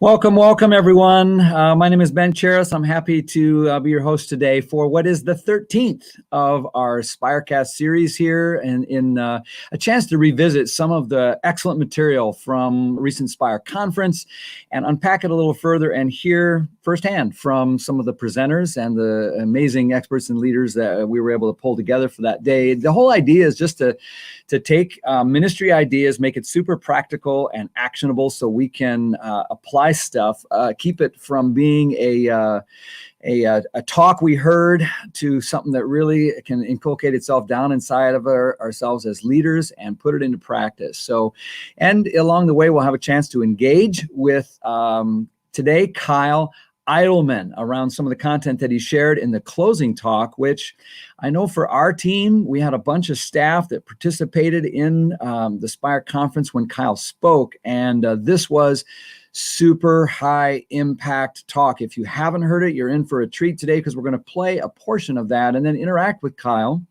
Welcome, everyone. My name is Ben Cheris. I'm happy to be your host today for what is the 13th of our Spirecast series here, and in a chance to revisit some of the excellent material from recent Spire conference and unpack it a little further and hear firsthand from some of the presenters and the amazing experts and leaders that we were able to pull together for that day. The whole idea is just to take ministry ideas, make it super practical and actionable so we can apply stuff, keep it from being a talk we heard to something that really can inculcate itself down inside of ourselves as leaders and put it into practice. So, and along the way, we'll have a chance to engage with today, Kyle Idleman, around some of the content that he shared in the closing talk, which I know for our team, we had a bunch of staff that participated in the Spire conference when Kyle spoke, and this was super high impact talk. If you haven't heard it, you're in for a treat today, because we're going to play a portion of that and then interact with Kyle.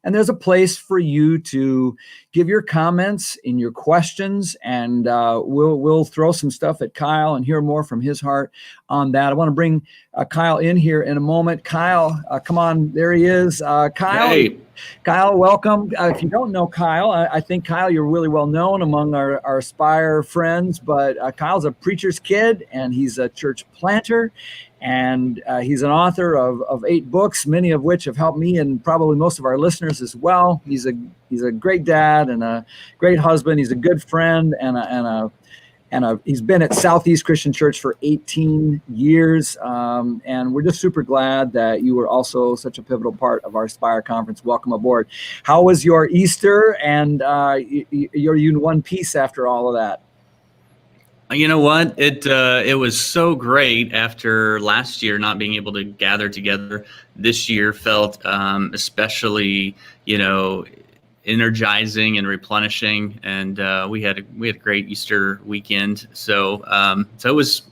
And there's a place for you to give your comments and your questions, and we'll throw some stuff at Kyle and hear more from his heart on that. I want to bring Kyle in here in a moment. Kyle, come on, there he is. Kyle, hey. Kyle, welcome. If you don't know Kyle, I think Kyle, you're really well known among our Spire friends, but Kyle's a preacher's kid, and he's a church planter. And he's an author of 8 books, many of which have helped me and probably most of our listeners as well. He's a great dad and a great husband. He's a good friend, and he's been at Southeast Christian Church for 18 years. And we're just super glad that you were also such a pivotal part of our Spire conference. Welcome aboard. How was your Easter? And you're in one piece after all of that. You know what? It was so great after last year not being able to gather together. This year felt especially, energizing and replenishing, and we had a great Easter weekend. So it was,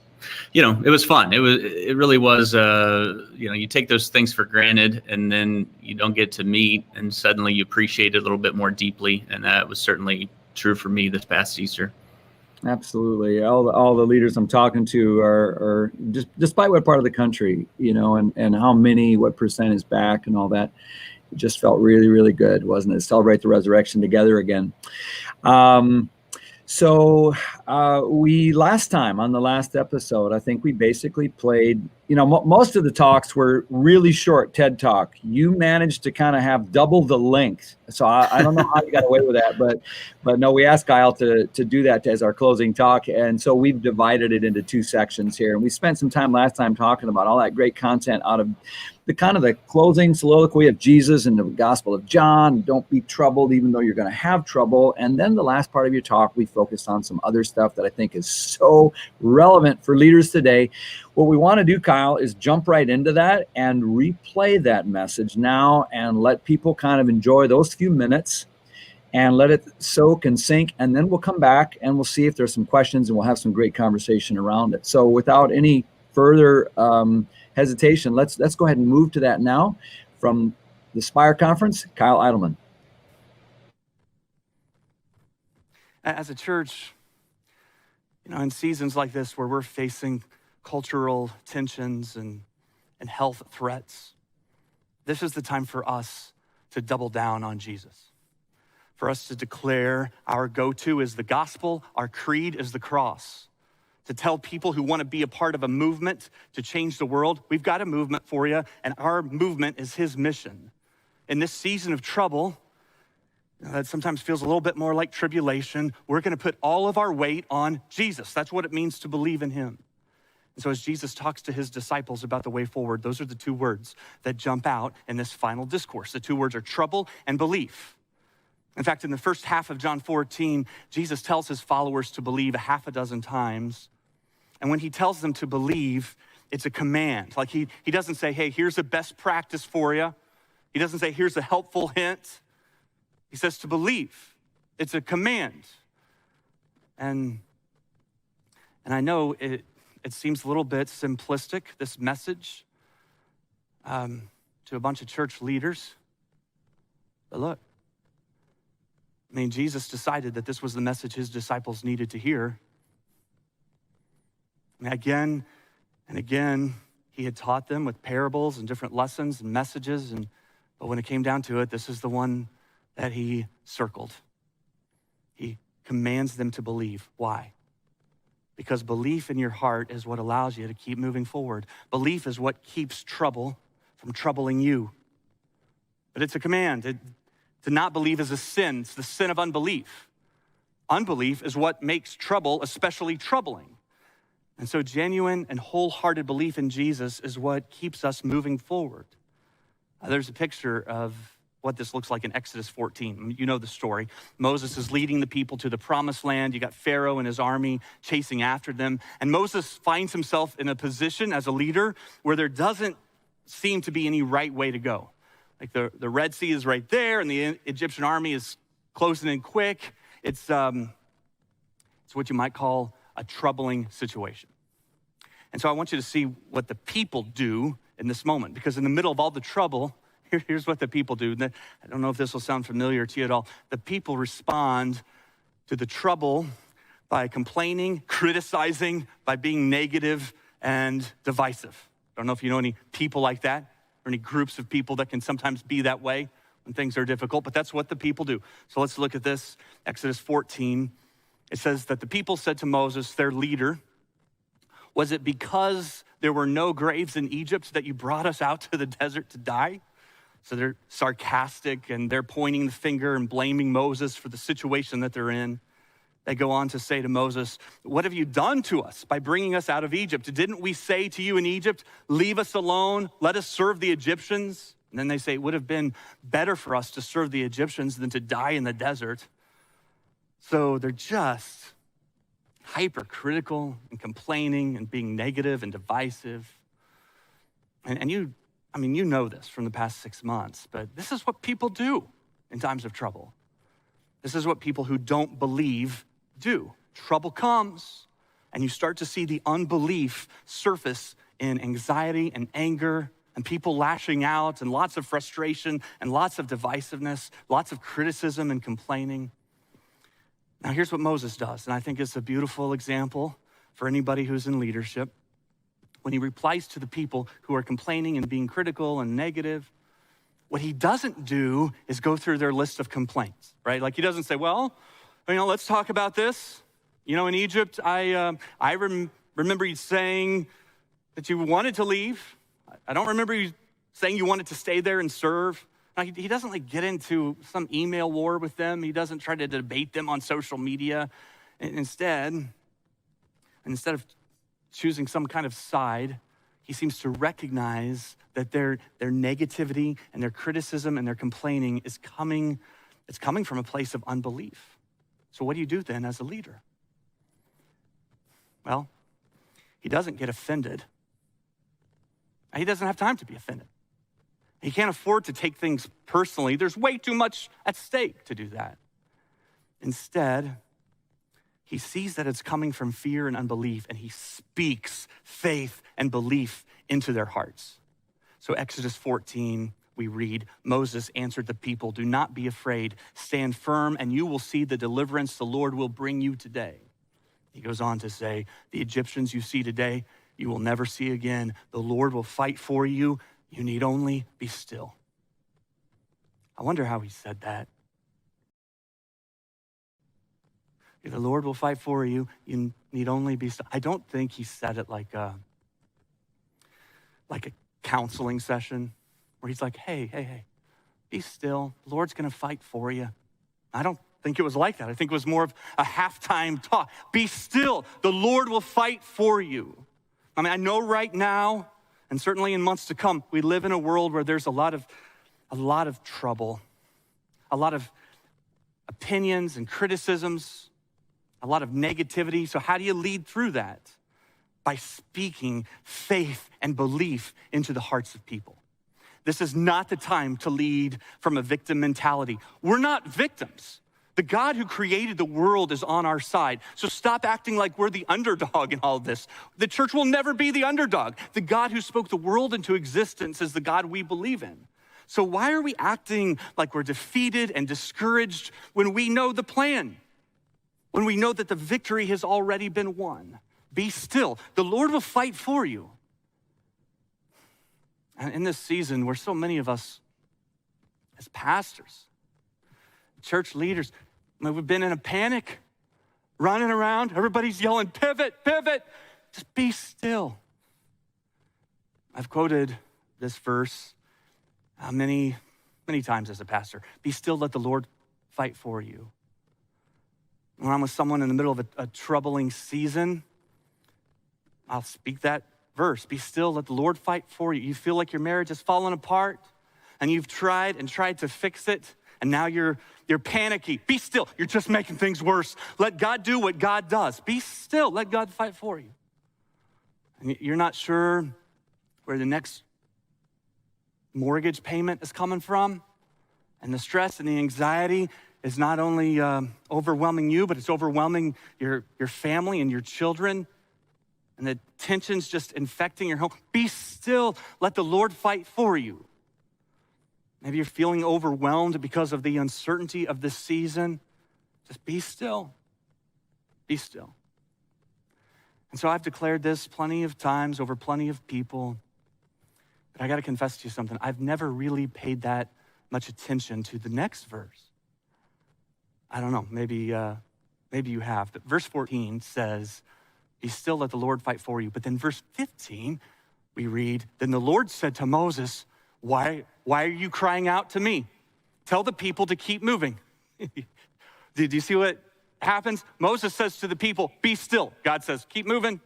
it was fun. It really was. You take those things for granted, and then you don't get to meet, and suddenly you appreciate it a little bit more deeply, and that was certainly true for me this past Easter. Absolutely. All the leaders I'm talking to are just, despite what part of the country, and how many, what percent is back and all that, it just felt really, really good, wasn't it? Celebrate the resurrection together again. So we last time on the last episode, I think we basically played, most of the talks were really short TED Talk. You managed to kind of have double the length. So I don't know how you got away with that, but no, we asked Kyle to do that as our closing talk. And so we've divided it into 2 sections here. And we spent some time last time talking about all that great content out of the closing soliloquy of Jesus in the Gospel of John. Don't be troubled, even though you're going to have trouble. And then the last part of your talk, we focused on some other stuff that I think is so relevant for leaders today. What we want to do, Kyle, is jump right into that and replay that message now and let people kind of enjoy those few minutes and let it soak and sink. And then we'll come back and we'll see if there's some questions, and we'll have some great conversation around it. So without any further hesitation, let's go ahead and move to that now. From the Spire Conference, Kyle Idleman. As a church, In seasons like this where we're facing cultural tensions and health threats, this is the time for us to double down on Jesus, for us to declare our go-to is the gospel, our creed is the cross, to tell people who want to be a part of a movement to change the world, we've got a movement for you, and our movement is his mission. In this season of trouble, that sometimes feels a little bit more like tribulation, we're going to put all of our weight on Jesus. That's what it means to believe in him. And so as Jesus talks to his disciples about the way forward, those are the two words that jump out in this final discourse. The two words are trouble and belief. In fact, in the first half of John 14, Jesus tells his followers to believe a half a dozen times. And when he tells them to believe, it's a command. Like he doesn't say, hey, here's a best practice for you. He doesn't say, here's a helpful hint. He says to believe. It's a command. And I know it seems a little bit simplistic, this message, to a bunch of church leaders. But look, Jesus decided that this was the message his disciples needed to hear. And again and again, he had taught them with parables and different lessons and messages. But when it came down to it, this is the one that he circled. He commands them to believe. Why? Because belief in your heart is what allows you to keep moving forward. Belief is what keeps trouble from troubling you. But it's a command. To not believe is a sin. It's the sin of unbelief. Unbelief is what makes trouble especially troubling. And so genuine and wholehearted belief in Jesus is what keeps us moving forward. There's a picture of what this looks like in Exodus 14. You know the story. Moses is leading the people to the promised land. You got Pharaoh and his army chasing after them. And Moses finds himself in a position as a leader where there doesn't seem to be any right way to go. Like the Red Sea is right there and the Egyptian army is closing in quick. It's what you might call a troubling situation. And so I want you to see what the people do in this moment, because in the middle of all the trouble, here's what the people do. I don't know if this will sound familiar to you at all. The people respond to the trouble by complaining, criticizing, by being negative and divisive. I don't know if you know any people like that or any groups of people that can sometimes be that way when things are difficult, but that's what the people do. So let's look at this. Exodus 14. It says that the people said to Moses, their leader, was it because there were no graves in Egypt that you brought us out to the desert to die? So they're sarcastic and they're pointing the finger and blaming Moses for the situation that they're in. They go on to say to Moses, what have you done to us by bringing us out of Egypt? Didn't we say to you in Egypt, leave us alone, let us serve the Egyptians? And then they say, it would have been better for us to serve the Egyptians than to die in the desert. So they're just hypercritical and complaining and being negative and divisive. And you know this from the past 6 months, but this is what people do in times of trouble. This is what people who don't believe do. Trouble comes, and you start to see the unbelief surface in anxiety and anger and people lashing out and lots of frustration and lots of divisiveness, lots of criticism and complaining. Now, here's what Moses does, and I think it's a beautiful example for anybody who's in leadership. When he replies to the people who are complaining and being critical and negative, what he doesn't do is go through their list of complaints, right? Like he doesn't say, well, let's talk about this. In Egypt, I remember you saying that you wanted to leave. I don't remember you saying you wanted to stay there and serve. Now, he doesn't get into some email war with them. He doesn't try to debate them on social media. Instead of choosing some kind of side, he seems to recognize that their negativity and their criticism and their complaining is coming from a place of unbelief. So what do you do then as a leader? Well, he doesn't get offended. He doesn't have time to be offended. He can't afford to take things personally. There's way too much at stake to do that. Instead, he sees that it's coming from fear and unbelief, and he speaks faith and belief into their hearts. So Exodus 14, we read, Moses answered the people, do not be afraid. Stand firm, and you will see the deliverance the Lord will bring you today. He goes on to say, the Egyptians you see today, you will never see again. The Lord will fight for you. You need only be still. I wonder how he said that. The Lord will fight for you. You need only be still. I don't think he said it like a counseling session where he's like, hey, be still. The Lord's going to fight for you. I don't think it was like that. I think it was more of a halftime talk. Be still. The Lord will fight for you. I mean, I know right now, and certainly in months to come, we live in a world where there's a lot of trouble, a lot of opinions and criticisms, a lot of negativity. So how do you lead through that? By speaking faith and belief into the hearts of people. This is not the time to lead from a victim mentality. We're not victims. The God who created the world is on our side. So stop acting like we're the underdog in all of this. The church will never be the underdog. The God who spoke the world into existence is the God we believe in. So why are we acting like we're defeated and discouraged when we know the plan? When we know that the victory has already been won? Be still. The Lord will fight for you. And in this season where so many of us as pastors, church leaders, we've been in a panic, running around. Everybody's yelling, pivot, pivot. Just be still. I've quoted this verse many times as a pastor. Be still, let the Lord fight for you. When I'm with someone in the middle of a troubling season, I'll speak that verse. Be still, let the Lord fight for you. You feel like your marriage has fallen apart and you've tried to fix it, and now you're panicky. Be still. You're just making things worse. Let God do what God does. Be still. Let God fight for you. And you're not sure where the next mortgage payment is coming from, and the stress and the anxiety is not only overwhelming you, but it's overwhelming your family and your children, and the tension's just infecting your home. Be still. Let the Lord fight for you. Maybe you're feeling overwhelmed because of the uncertainty of this season. Just be still. Be still. And so I've declared this plenty of times over plenty of people, but I got to confess to you something. I've never really paid that much attention to the next verse. I don't know, maybe you have, but verse 14 says, be still, let the Lord fight for you. But then verse 15, we read, then the Lord said to Moses, why are you crying out to me? Tell the people to keep moving. Did you see what happens? Moses says to the people, be still. God says, keep moving.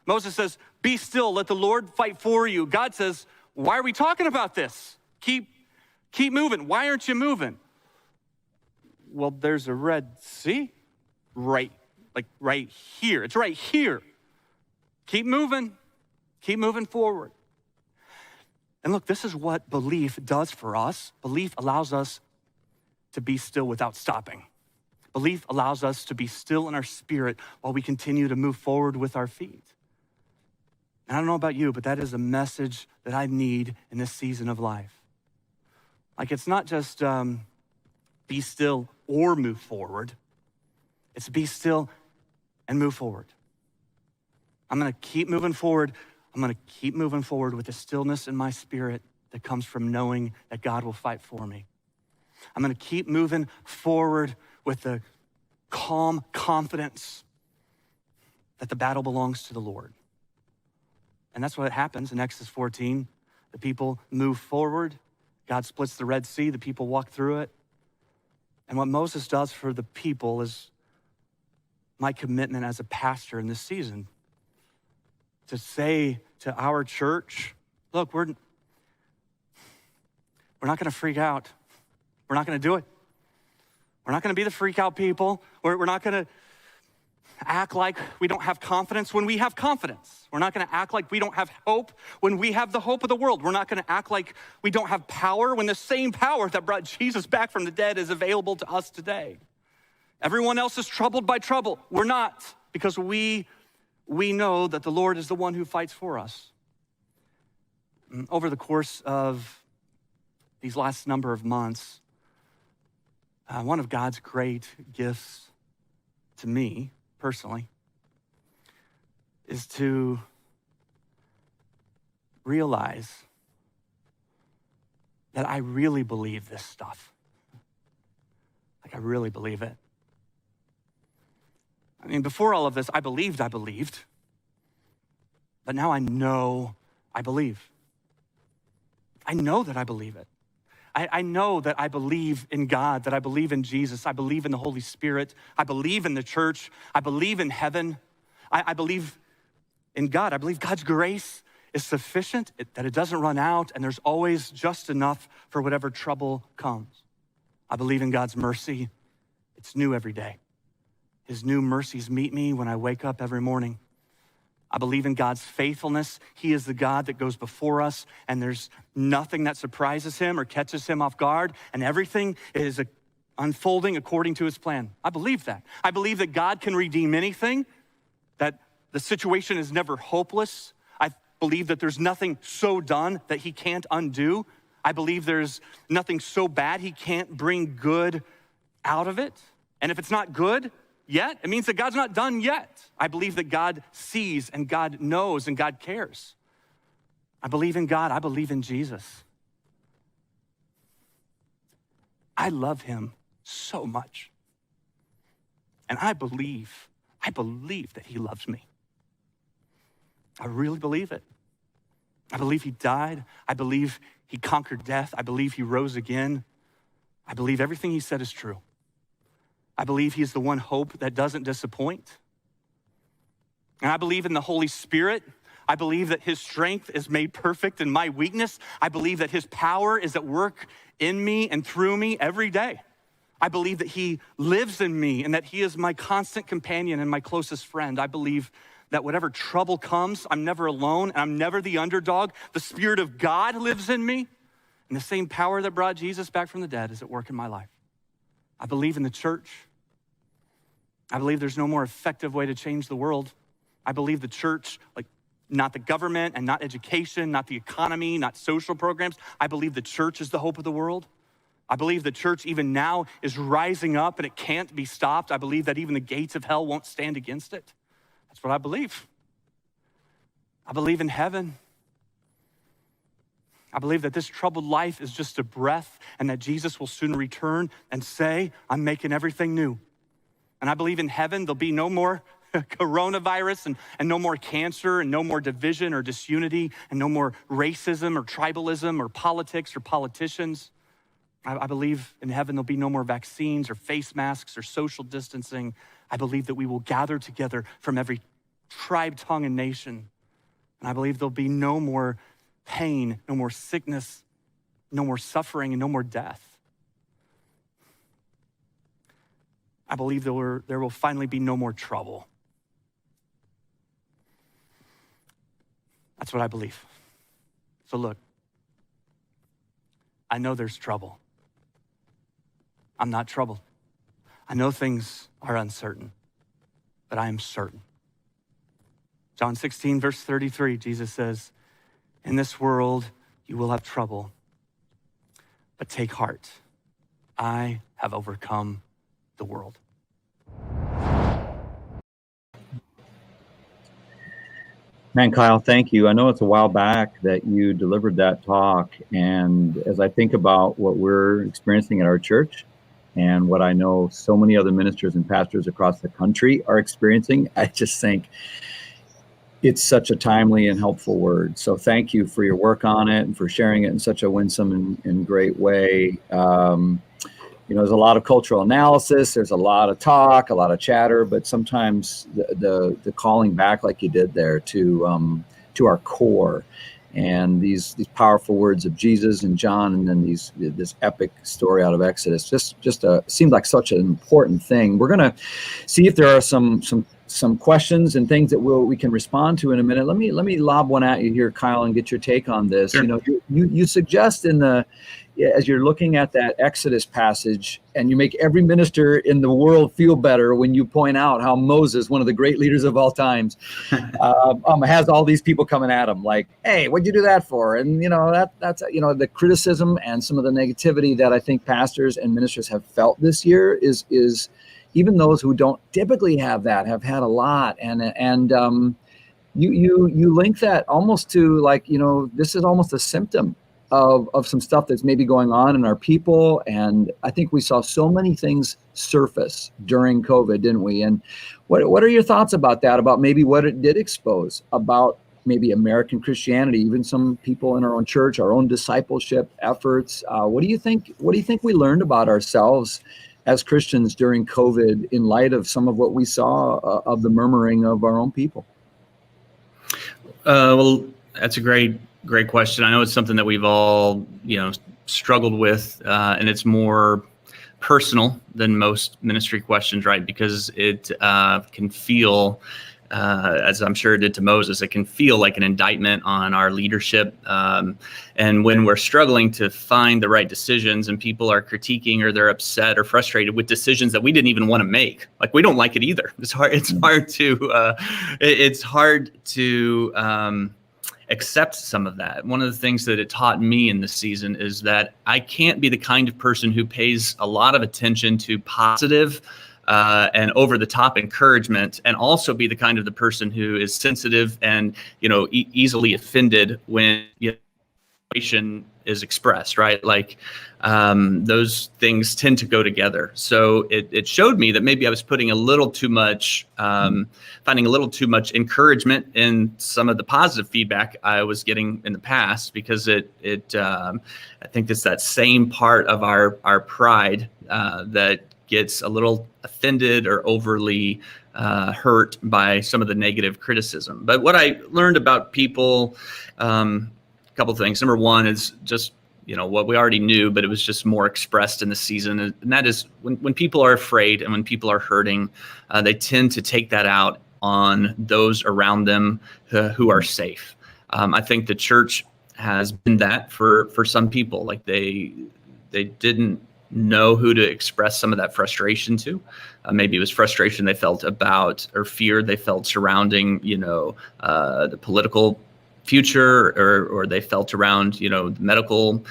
Moses says, be still, let the Lord fight for you. God says, why are we talking about this? Keep moving. Why aren't you moving? Well, there's a Red Sea right here. It's right here. Keep moving forward. And look, this is what belief does for us. Belief allows us to be still without stopping. Belief allows us to be still in our spirit while we continue to move forward with our feet. And I don't know about you, but that is a message that I need in this season of life. Like, it's not just be still or move forward. It's be still and move forward. I'm going to keep moving forward. I'm going to keep moving forward with the stillness in my spirit that comes from knowing that God will fight for me. I'm going to keep moving forward with the calm confidence that the battle belongs to the Lord. And that's what happens in Exodus 14. The people move forward. God splits the Red Sea. The people walk through it. And what Moses does for the people is my commitment as a pastor in this season to say to our church, look, we're not going to freak out. We're not going to do it. We're not going to be the freak out people. We're not going to act like we don't have confidence when we have confidence. We're not going to act like we don't have hope when we have the hope of the world. We're not going to act like we don't have power when the same power that brought Jesus back from the dead is available to us today. Everyone else is troubled by trouble. We're not, because we know that the Lord is the one who fights for us. Over the course of these last number of months, one of God's great gifts to me personally is to realize that I really believe this stuff. Like, I really believe it. I mean, before all of this, I believed. But now I know I believe. I know that I believe it. I know that I believe in God, that I believe in Jesus. I believe in the Holy Spirit. I believe in the church. I believe in heaven. I believe in God. I believe God's grace is sufficient, that it doesn't run out, and there's always just enough for whatever trouble comes. I believe in God's mercy. It's new every day. His new mercies meet me when I wake up every morning. I believe in God's faithfulness. He is the God that goes before us, and there's nothing that surprises him or catches him off guard, and everything is unfolding according to his plan. I believe that. I believe that God can redeem anything, that the situation is never hopeless. I believe that there's nothing so done that he can't undo. I believe there's nothing so bad he can't bring good out of it. And if it's not good yet, it means that God's not done yet. I believe that God sees and God knows and God cares. I believe in God. I believe in Jesus. I love him so much. And I believe that he loves me. I really believe it. I believe he died. I believe he conquered death. I believe he rose again. I believe everything he said is true. I believe he's the one hope that doesn't disappoint. And I believe in the Holy Spirit. I believe that his strength is made perfect in my weakness. I believe that his power is at work in me and through me every day. I believe that he lives in me and that he is my constant companion and my closest friend. I believe that whatever trouble comes, I'm never alone and I'm never the underdog. The Spirit of God lives in me, and the same power that brought Jesus back from the dead is at work in my life. I believe in the church. I believe there's no more effective way to change the world. I believe the church, like not the government and not education, not the economy, not social programs. I believe the church is the hope of the world. I believe the church even now is rising up and it can't be stopped. I believe that even the gates of hell won't stand against it. That's what I believe. I believe in heaven. I believe that this troubled life is just a breath and that Jesus will soon return and say, I'm making everything new. And I believe in heaven there'll be no more coronavirus and no more cancer and no more division or disunity and no more racism or tribalism or politics or politicians. I believe in heaven there'll be no more vaccines or face masks or social distancing. I believe that we will gather together from every tribe, tongue, and nation. And I believe there'll be no more pain, no more sickness, no more suffering, and no more death. I believe there will finally be no more trouble. That's what I believe. So look, I know there's trouble. I'm not troubled. I know things are uncertain, but I am certain. John 16, verse 33, Jesus says, in this world you will have trouble, but take heart. I have overcome the world. Man, Kyle, thank you. I know it's a while back that you delivered that talk. And as I think about what we're experiencing at our church and what I know so many other ministers and pastors across the country are experiencing, I just think it's such a timely and helpful word. So thank you for your work on it and for sharing it in such a winsome and great way. There's a lot of cultural analysis. There's a lot of talk, a lot of chatter, but sometimes the calling back like you did there to our core and these powerful words of Jesus and John, and then this epic story out of Exodus just seemed like such an important thing. We're going to see if there are some questions and things that we can respond to in a minute. Let me lob one at you here, Kyle, and get your take on this. Sure. You suggest as you're looking at that Exodus passage, and you make every minister in the world feel better when you point out how Moses, one of the great leaders of all times, has all these people coming at him like, hey, what'd you do that for? And that's the criticism and some of the negativity that I think pastors and ministers have felt this year is even those who don't typically have that have had a lot. And you link that almost to like, you know, this is almost a symptom of some stuff that's maybe going on in our people. And I think we saw so many things surface during COVID, didn't we? And what are your thoughts about that, about maybe what it did expose about maybe American Christianity, even some people in our own church, our own discipleship efforts? What do you think we learned about ourselves as Christians during COVID in light of some of what we saw of the murmuring of our own people? Well, that's a great question. I know it's something that we've all, struggled with, and it's more personal than most ministry questions, right? Because it can feel, as I'm sure it did to Moses, it can feel like an indictment on our leadership. And when we're struggling to find the right decisions and people are critiquing or they're upset or frustrated with decisions that we didn't even want to make, like we don't like it either. It's hard to accept some of that. One of the things that it taught me in this season is that I can't be the kind of person who pays a lot of attention to positive and over the top encouragement, and also be the kind of the person who is sensitive and easily offended when situation is expressed, right? Like those things tend to go together. So it showed me that maybe I was putting a little too much, finding a little too much encouragement in some of the positive feedback I was getting in the past, because I think it's that same part of our pride that gets a little offended or overly hurt by some of the negative criticism. But what I learned about people, a couple of things. Number one is just, what we already knew, but it was just more expressed in the season. And that is when people are afraid and when people are hurting, they tend to take that out on those around them who are safe. I think the church has been that for some people. Like they didn't know who to express some of that frustration to. Maybe it was frustration they felt about, or fear they felt surrounding, the political future, or they felt around, the medical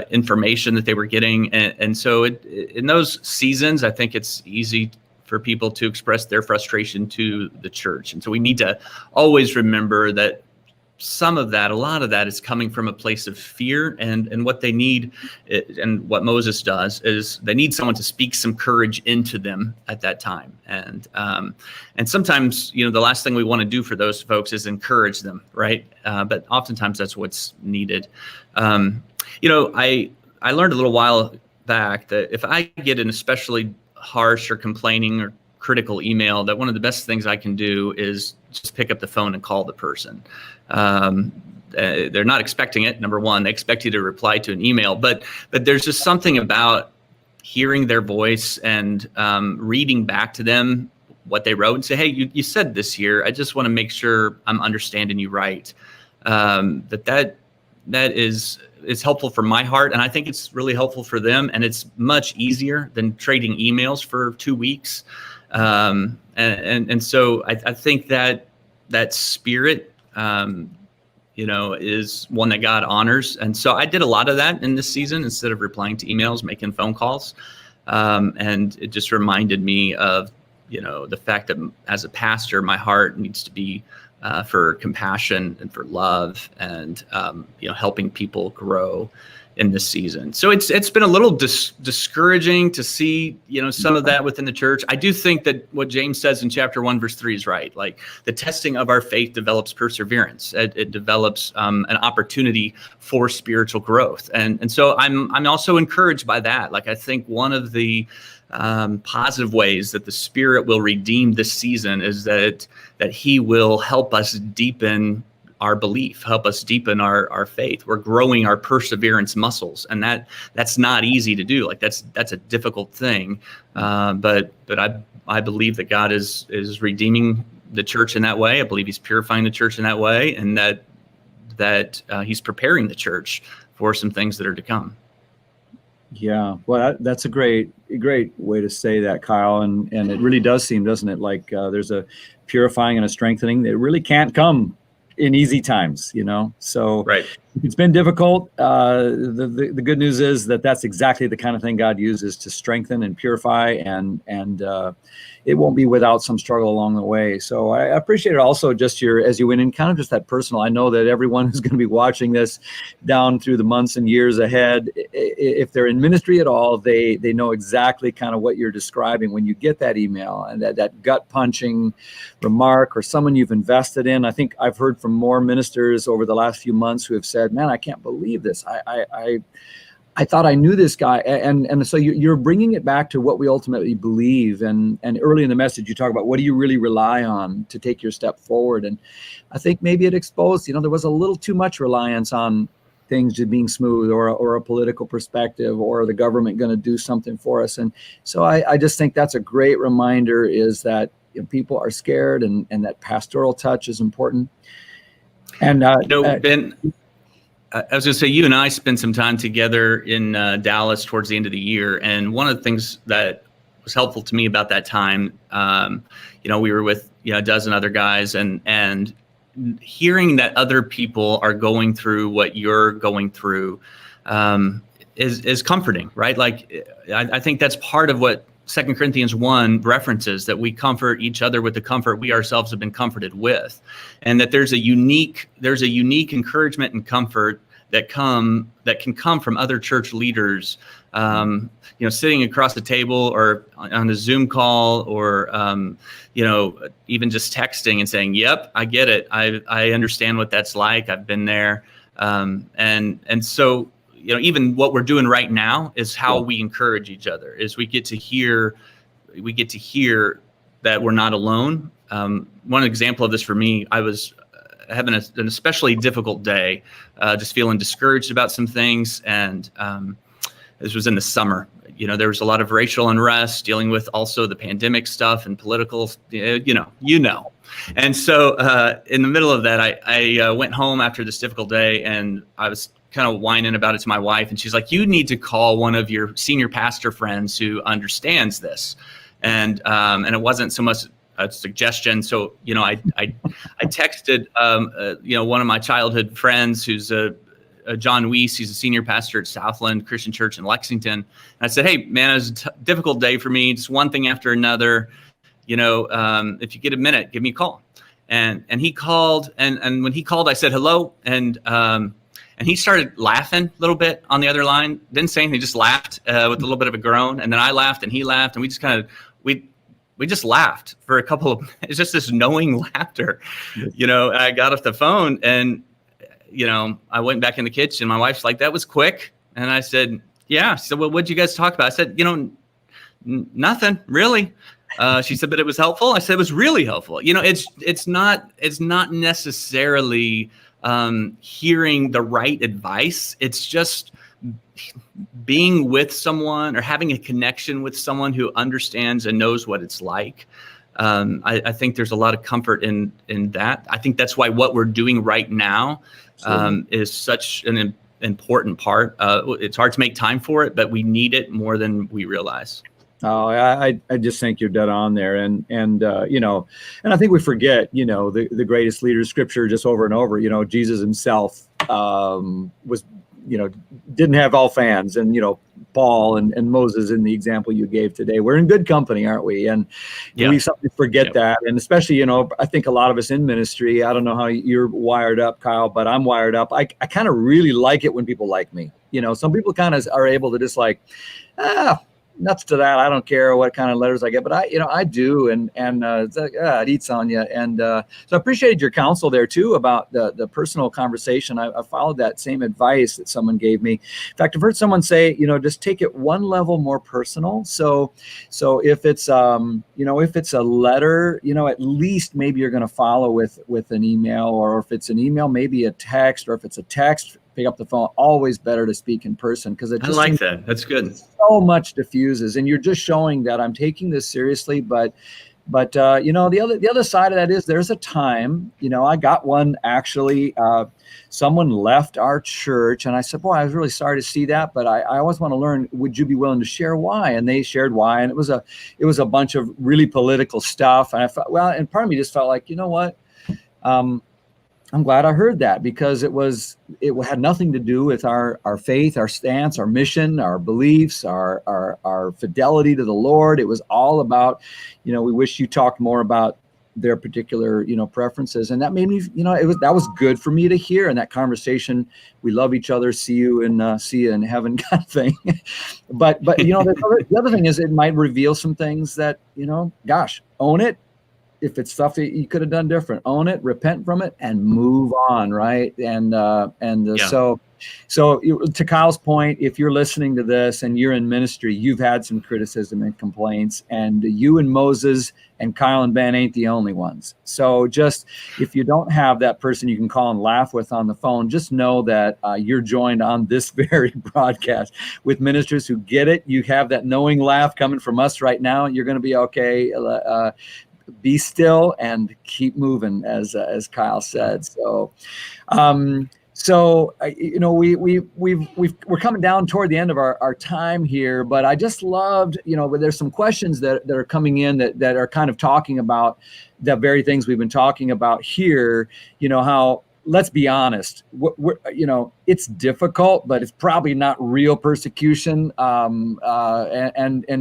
information that they were getting. And so in those seasons, I think it's easy for people to express their frustration to the church. And so we need to always remember that a lot of that is coming from a place of fear, and what they need, and what Moses does is they need someone to speak some courage into them at that time. And sometimes, the last thing we want to do for those folks is encourage them, right? But oftentimes that's what's needed. I learned a little while back that if I get an especially harsh or complaining or critical email, that one of the best things I can do is just pick up the phone and call the person. They're not expecting it. Number one, they expect you to reply to an email, but there's just something about hearing their voice and reading back to them what they wrote and say, hey, you said this here. I just want to make sure I'm understanding you right. That is helpful for my heart, and I think it's really helpful for them, and it's much easier than trading emails for 2 weeks. And so I think that spirit, is one that God honors. And so I did a lot of that in this season, instead of replying to emails, making phone calls. And it just reminded me of, the fact that as a pastor, my heart needs to be for compassion and for love, and, helping people grow in this season. So it's been a little discouraging to see, some of that within the church. I do think that what James says in chapter 1, verse 3 is right. Like the testing of our faith develops perseverance. It develops an opportunity for spiritual growth. And so I'm also encouraged by that. Like I think one of the positive ways that the Spirit will redeem this season is that He will help us deepen our belief, help us deepen our faith. We're growing our perseverance muscles, and that's not easy to do. Like that's a difficult thing. But I believe that God is redeeming the church in that way. I believe He's purifying the church in that way, and that He's preparing the church for some things that are to come. Yeah, well, that's a great way to say that, Kyle. And it really does seem, doesn't it, like there's a purifying and a strengthening that really can't come in easy times, So right. It's been difficult. The good news is that that's exactly the kind of thing God uses to strengthen and purify, and it won't be without some struggle along the way. So I appreciate it also, just as you went in, kind of just that personal. I know that everyone who's going to be watching this down through the months and years ahead, if they're in ministry at all, they know exactly kind of what you're describing when you get that email and that gut punching remark or someone you've invested in. I think I've heard from more ministers over the last few months who have said, man, I can't believe this. I thought I knew this guy. And so you're bringing it back to what we ultimately believe. And early in the message, you talk about what do you really rely on to take your step forward. And I think maybe it exposed, there was a little too much reliance on things just being smooth or a political perspective or the government going to do something for us. And so I just think that's a great reminder, is that people are scared, and that pastoral touch is important. And Ben, I was going to say, you and I spent some time together in Dallas towards the end of the year. And one of the things that was helpful to me about that time, we were with a dozen other guys, and hearing that other people are going through what you're going through is comforting, right? Like, I think that's part of what 2 Corinthians 1 references, that we comfort each other with the comfort we ourselves have been comforted with, and that there's a unique encouragement and comfort that can come from other church leaders, sitting across the table or on a Zoom call, or even just texting and saying, "Yep, I get it. I understand what that's like. I've been there." And so, even what we're doing right now is how we encourage each other, is we get to hear that we're not alone. One example of this for me, I was having an especially difficult day, just feeling discouraged about some things. And this was in the summer. There was a lot of racial unrest, dealing with also the pandemic stuff and political, And so in the middle of that, I went home after this difficult day, and I was kind of whining about it to my wife, and she's like, "You need to call one of your senior pastor friends who understands this." And it wasn't so much a suggestion. So, I texted, one of my childhood friends, who's John Weiss. He's a senior pastor at Southland Christian Church in Lexington. And I said, "Hey man, it was a difficult day for me. Just one thing after another. If you get a minute, give me a call." And he called, and when he called, I said hello, and he started laughing a little bit on the other line. Didn't say anything, just laughed with a little bit of a groan. And then I laughed and he laughed, and we just we just laughed for a couple of, it's just this knowing laughter. I got off the phone, and, I went back in the kitchen. My wife's like, "That was quick." And I said, "Yeah." She said, "Well, what'd you guys talk about?" I said, "Nothing really." She said, "But it was helpful." I said, "It was really helpful." It's not necessarily hearing the right advice. It's just being with someone or having a connection with someone who understands and knows what it's like. I think there's a lot of comfort in that. I think that's why what we're doing right now is such an important part. It's hard to make time for it, but we need it more than we realize. Oh, I just think you're dead on there. And I think we forget, the greatest leaders, Scripture, just over and over, Jesus himself was, didn't have all fans, and, Paul and Moses in the example you gave today. We're in good company, aren't we? And we sometimes forget that. And especially, I think a lot of us in ministry, I don't know how you're wired up, Kyle, but I'm wired up. I kind of really like it when people like me. Some people kind of are able to just like, nuts to that. I don't care what kind of letters I get, but I do. And it's like, it eats on you. And so I appreciated your counsel there too, about the personal conversation. I followed that same advice that someone gave me. In fact, I've heard someone say, just take it one level more personal. So if it's, if it's a letter, at least maybe you're going to follow with an email, or if it's an email, maybe a text, or if it's a text, pick up the phone. Always better to speak in person, because I like that. That's good. So much diffuses, and you're just showing that I'm taking this seriously. But the other side of that is there's a time. I got one actually. Someone left our church, and I said, "Boy, I was really sorry to see that, but I always want to learn. Would you be willing to share why?" And they shared why, and it was a bunch of really political stuff. And I felt, and part of me just felt like, you know what? I'm glad I heard that, because it had nothing to do with our faith, our stance, our mission, our beliefs, our fidelity to the Lord. It was all about, we wish you talked more about their particular, preferences. And that made me, that was good for me to hear in that conversation. We love each other. See you in heaven kind of thing. but the other thing is, it might reveal some things that, gosh, own it. If it's stuff that you could have done different, own it, repent from it, and move on, right? So to Kyle's point, if you're listening to this and you're in ministry, you've had some criticism and complaints, and you and Moses and Kyle and Ben ain't the only ones. So just, if you don't have that person you can call and laugh with on the phone, just know that you're joined on this very broadcast with ministers who get it. You have that knowing laugh coming from us right now. You're going to be okay. Be still and keep moving, as Kyle said. So, we're coming down toward the end of our time here, but I just loved, there's some questions that are coming in that are kind of talking about the very things we've been talking about here. How, let's be honest, it's difficult, but it's probably not real persecution. And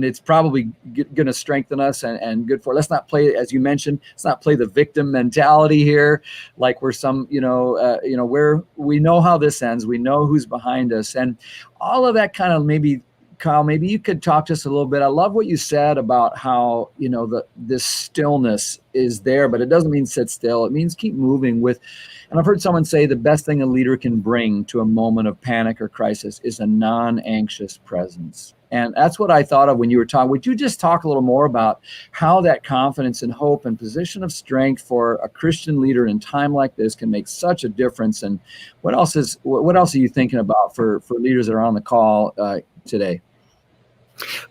it's probably going to strengthen us and good for, let's not play, as you mentioned, let's not play the victim mentality here. Like we're where we know how this ends. We know who's behind us, and all of that kind of, maybe Kyle, maybe you could talk to us a little bit. I love what you said about how, this stillness is there, but it doesn't mean sit still. It means keep moving with, and I've heard someone say the best thing a leader can bring to a moment of panic or crisis is a non-anxious presence. And that's what I thought of when you were talking. Would you just talk a little more about how that confidence and hope and position of strength for a Christian leader in time like this can make such a difference? And what else are you thinking about for leaders that are on the call today?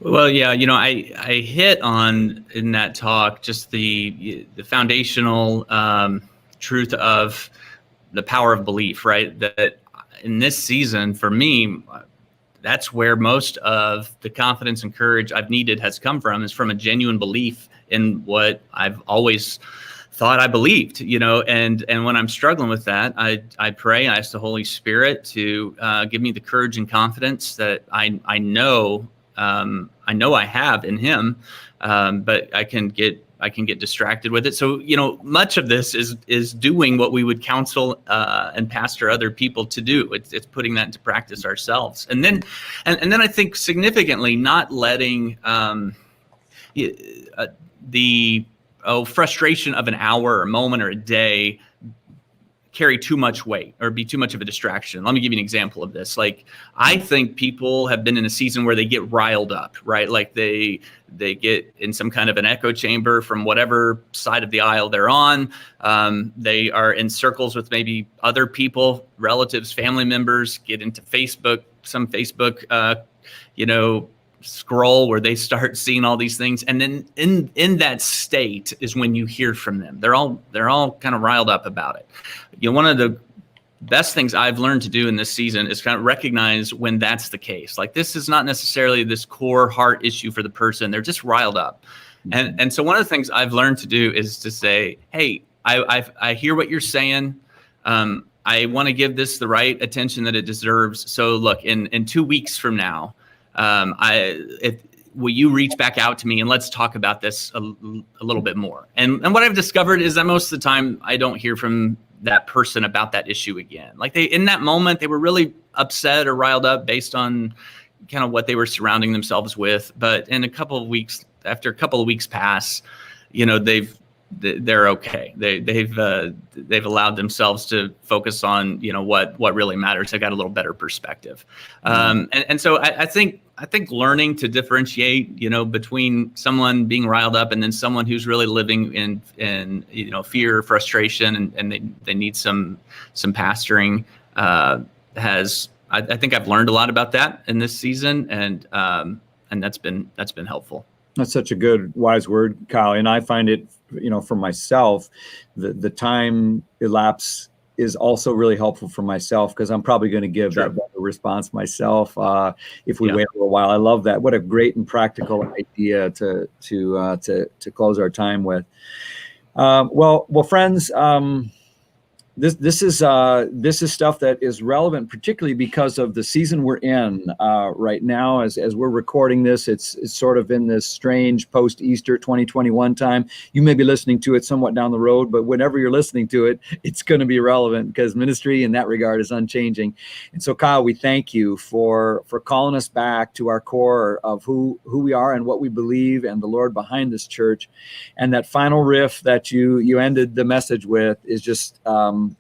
Well, yeah, I hit on in that talk just the foundational truth of the power of belief, right? That in this season, for me, that's where most of the confidence and courage I've needed has come from, is from a genuine belief in what I've always thought I believed, and when I'm struggling with that, I pray, I ask the Holy Spirit to give me the courage and confidence that I know I have in Him, but I can get distracted with it. So, much of this is doing what we would counsel and pastor other people to do. It's putting that into practice ourselves. And then I think significantly not letting the frustration of an hour or a moment or a day carry too much weight or be too much of a distraction. Let me give you an example of this. Like, I think people have been in a season where they get riled up, right? Like they get in some kind of an echo chamber from whatever side of the aisle they're on. They are in circles with maybe other people, relatives, family members, get into some Facebook, scroll where they start seeing all these things. And then in that state is when you hear from them. They're all kind of riled up about it. One of the best things I've learned to do in this season is kind of recognize when that's the case. Like, this is not necessarily this core heart issue for the person. They're just riled up. And so one of the things I've learned to do is to say, hey, I hear what you're saying. I want to give this the right attention that it deserves. So look, in 2 weeks from now, will you reach back out to me and let's talk about this a little bit more? And what I've discovered is that most of the time I don't hear from that person about that issue again. Like, in that moment, they were really upset or riled up based on kind of what they were surrounding themselves with. But in after a couple of weeks pass, they're okay. They've allowed themselves to focus on what really matters. They've got a little better perspective, and so I think learning to differentiate between someone being riled up and then someone who's really living in fear, frustration, and they need some pastoring I think I've learned a lot about that in this season, and that's been helpful. That's such a good, wise word, Kyle. And I find it, for myself, the time elapse is also really helpful for myself, because I'm probably going to give that better response myself if we wait a little while. I love that. What a great and practical idea to close our time with. Well, friends, This is stuff that is relevant, particularly because of the season we're in right now. As we're recording this, it's sort of in this strange post-Easter 2021 time. You may be listening to it somewhat down the road, but whenever you're listening to it, it's going to be relevant because ministry in that regard is unchanging. And so, Kyle, we thank you for calling us back to our core of who we are and what we believe, and the Lord behind this church. And that final riff that you ended the message with is just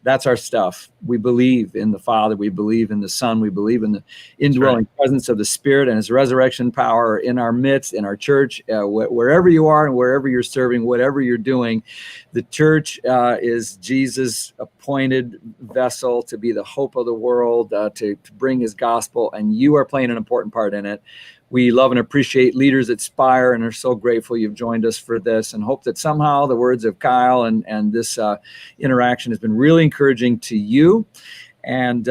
that's our stuff. We believe in the Father. We believe in the Son. We believe in the indwelling presence of the Spirit and His resurrection power in our midst, in our church, wherever you are and wherever you're serving, whatever you're doing. The church is Jesus' appointed vessel to be the hope of the world, to bring His gospel, and you are playing an important part in it. We love and appreciate leaders at Spire and are so grateful you've joined us for this, and hope that somehow the words of Kyle and this interaction has been really encouraging to you. And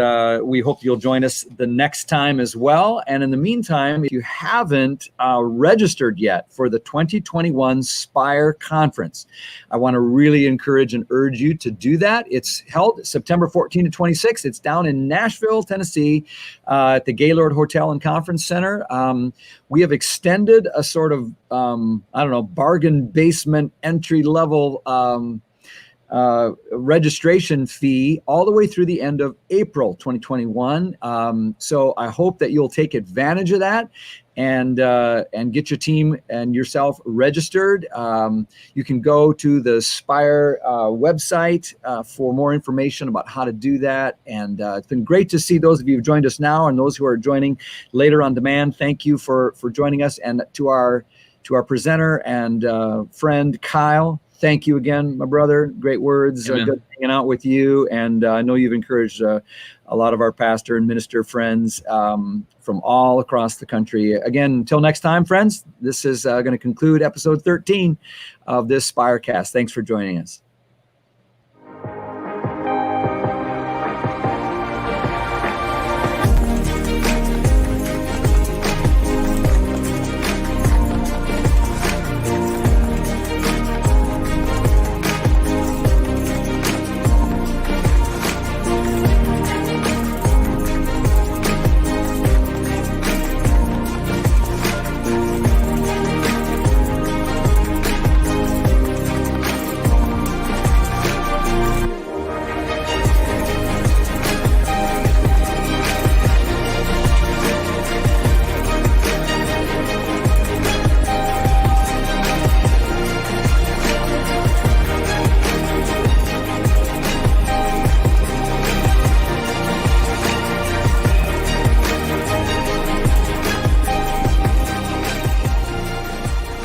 we hope you'll join us the next time as well. And in the meantime, if you haven't registered yet for the 2021 Spire Conference, I want to really encourage and urge you to do that. It's held September 14 to 26. It's down in Nashville, Tennessee, at the Gaylord Hotel and Conference Center. We have extended a sort of, bargain basement entry level registration fee all the way through the end of April 2021. So I hope that you'll take advantage of that and get your team and yourself registered. You can go to the Spire website for more information about how to do that. And it's been great to see those of you who've joined us now and those who are joining later on demand. Thank you for joining us. And to our presenter and friend, Kyle, thank you again, my brother. Great words. Good hanging out with you. And I know you've encouraged a lot of our pastor and minister friends from all across the country. Again, until next time, friends, this is going to conclude episode 13 of this Spirecast. Thanks for joining us.